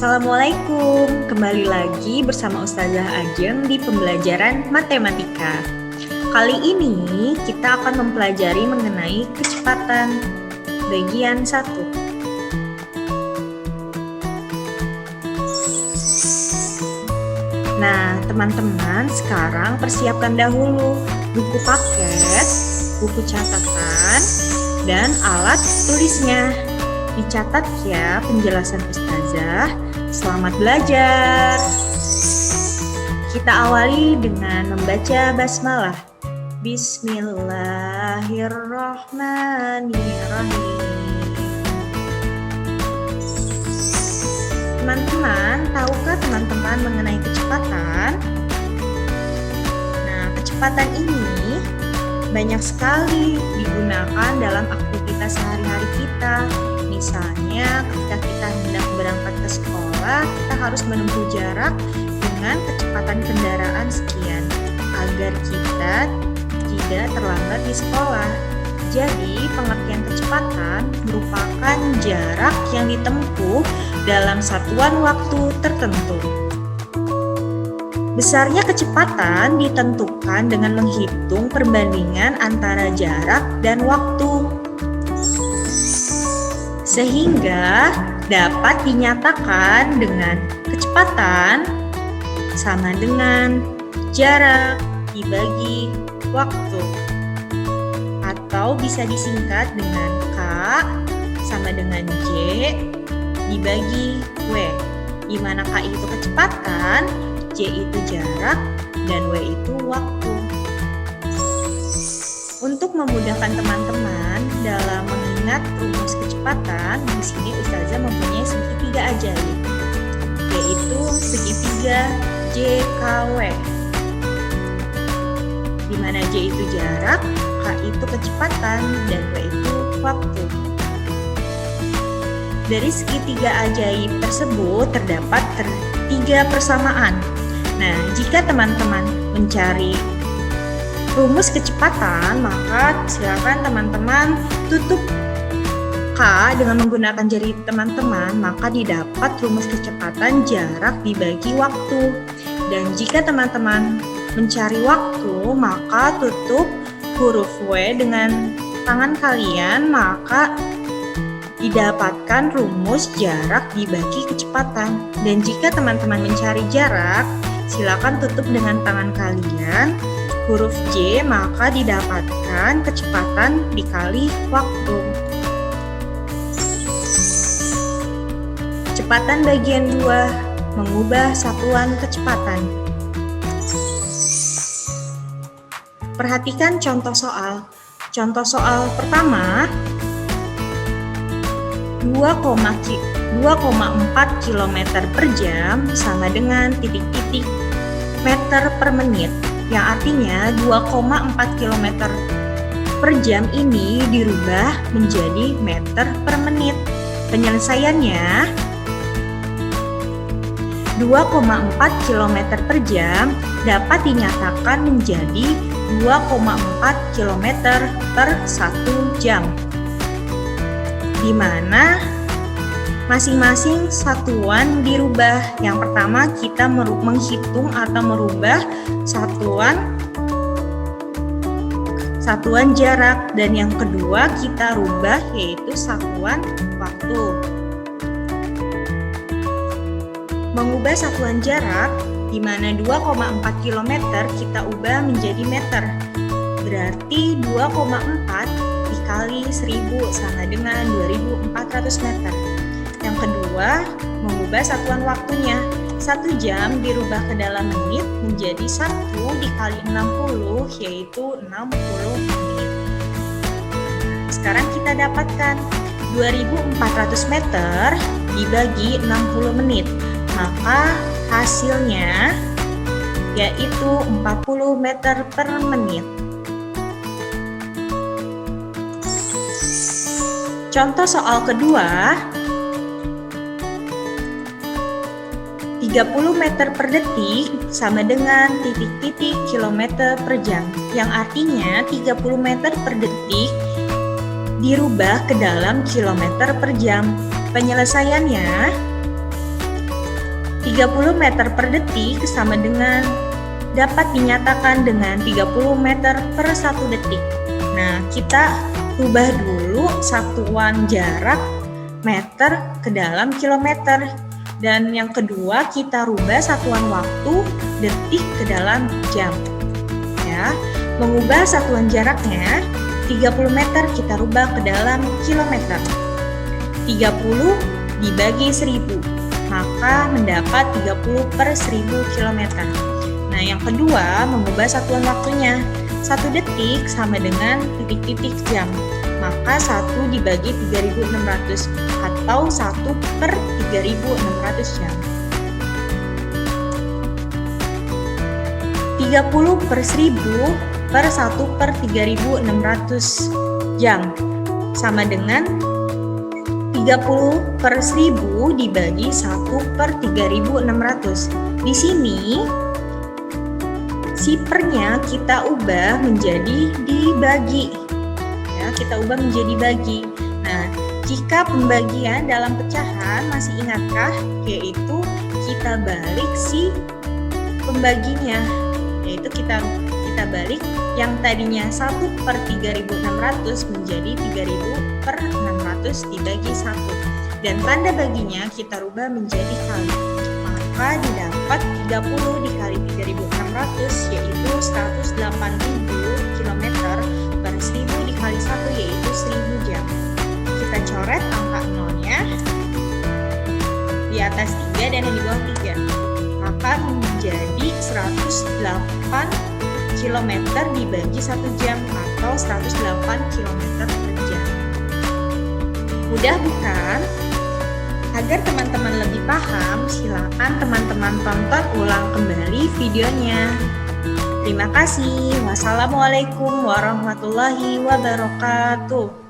Assalamualaikum, kembali lagi bersama Ustazah Ajeng di pembelajaran matematika. Kali ini kita akan mempelajari mengenai kecepatan bagian 1. Nah, teman-teman sekarang persiapkan dahulu buku paket, buku catatan, dan alat tulisnya. Dicatat ya penjelasan Ustazah. Selamat belajar. Kita awali dengan membaca basmalah. Bismillahirrahmanirrahim. Teman-teman, tahukah teman-teman mengenai kecepatan? Nah, kecepatan ini banyak sekali digunakan dalam aktivitas sehari-hari kita. Misalnya ketika kita hendak berangkat ke sekolah, kita harus menempuh jarak dengan kecepatan kendaraan sekian agar kita tidak terlambat di sekolah. Jadi, pengertian kecepatan merupakan jarak yang ditempuh dalam satuan waktu tertentu. Besarnya kecepatan ditentukan dengan menghitung perbandingan antara jarak dan waktu, sehingga dapat dinyatakan dengan kecepatan sama dengan jarak dibagi waktu, atau bisa disingkat dengan K sama dengan J dibagi W, di mana K itu kecepatan, J itu jarak, dan W itu waktu. Untuk memudahkan teman-teman dalam mengingat rumus kecepatan, di sini Ustazah mempunyai segitiga ajaib, yaitu segitiga JKW, di mana J itu jarak, K itu kecepatan, dan W itu waktu. Dari segitiga ajaib tersebut terdapat 3 persamaan. Nah, jika teman-teman mencari rumus kecepatan, maka silakan teman-teman tutup K dengan menggunakan jari teman-teman, maka didapat rumus kecepatan jarak dibagi waktu. Dan jika teman-teman mencari waktu, maka tutup huruf W dengan tangan kalian, maka didapatkan rumus jarak dibagi kecepatan. Dan jika teman-teman mencari jarak, silakan tutup dengan tangan kalian huruf J, maka didapatkan kecepatan dikali waktu. Kecepatan bagian 2, mengubah satuan kecepatan. Perhatikan contoh soal. Contoh soal pertama, 2,4 km per jam sama dengan titik-titik meter per menit, yang artinya 2,4 km per jam ini dirubah menjadi meter per menit. Penyelesaiannya, 2,4 km per jam dapat dinyatakan menjadi 2,4 km per 1 jam, di mana masing-masing satuan dirubah. Yang pertama kita menghitung atau merubah satuan jarak, dan yang kedua kita rubah yaitu satuan waktu. Mengubah satuan jarak, di mana 2,4 km kita ubah menjadi meter. Berarti 2,4 dikali 1000 sama dengan 2400 meter. Yang kedua, mengubah satuan waktunya. 1 jam dirubah ke dalam menit menjadi 1 dikali 60, yaitu 60 menit. Sekarang kita dapatkan 2400 meter dibagi 60 menit. Maka hasilnya yaitu 40 meter per menit. Contoh soal kedua, 30 meter per detik sama dengan titik-titik kilometer per jam, yang artinya 30 meter per detik dirubah ke dalam kilometer per jam. Penyelesaiannya 30 meter per detik sama dengan dapat dinyatakan dengan 30 meter per 1 detik. Nah, kita rubah dulu satuan jarak meter ke dalam kilometer. Dan yang kedua, kita rubah satuan waktu detik ke dalam jam. Ya, mengubah satuan jaraknya 30 meter kita rubah ke dalam kilometer. 30 dibagi 1000, maka mendapat 30 per 1000 kilometer. Nah, yang kedua, mengubah satuan waktunya. 1 detik sama dengan titik-titik jam. Maka 1 dibagi 3600 atau 1 per 3600 jam. 30 per 1000 per 1 per 3600 jam sama dengan 30 per 1000 dibagi 1 per 3600. Di sini sipernya kita ubah menjadi dibagi. Ya, kita ubah menjadi bagi. Nah, jika pembagian dalam pecahan masih ingatkah? Yaitu kita balik si pembaginya. Yaitu kita balik yang tadinya 1 per 3600 menjadi 3000 per 600 dibagi 1. Dan tanda baginya kita rubah menjadi kali. Maka didapat 30 dikali 3600 yaitu 180.000 km per 1000 dikali 1 yaitu 1000 jam. Kita coret angka nolnya di atas 3 dan di bawah 3. Maka menjadi 108 km dibagi 1 jam atau 108 km per jam. Mudah bukan? Agar teman-teman lebih paham, silakan teman-teman tonton ulang kembali videonya. Terima kasih. Wassalamualaikum warahmatullahi wabarakatuh.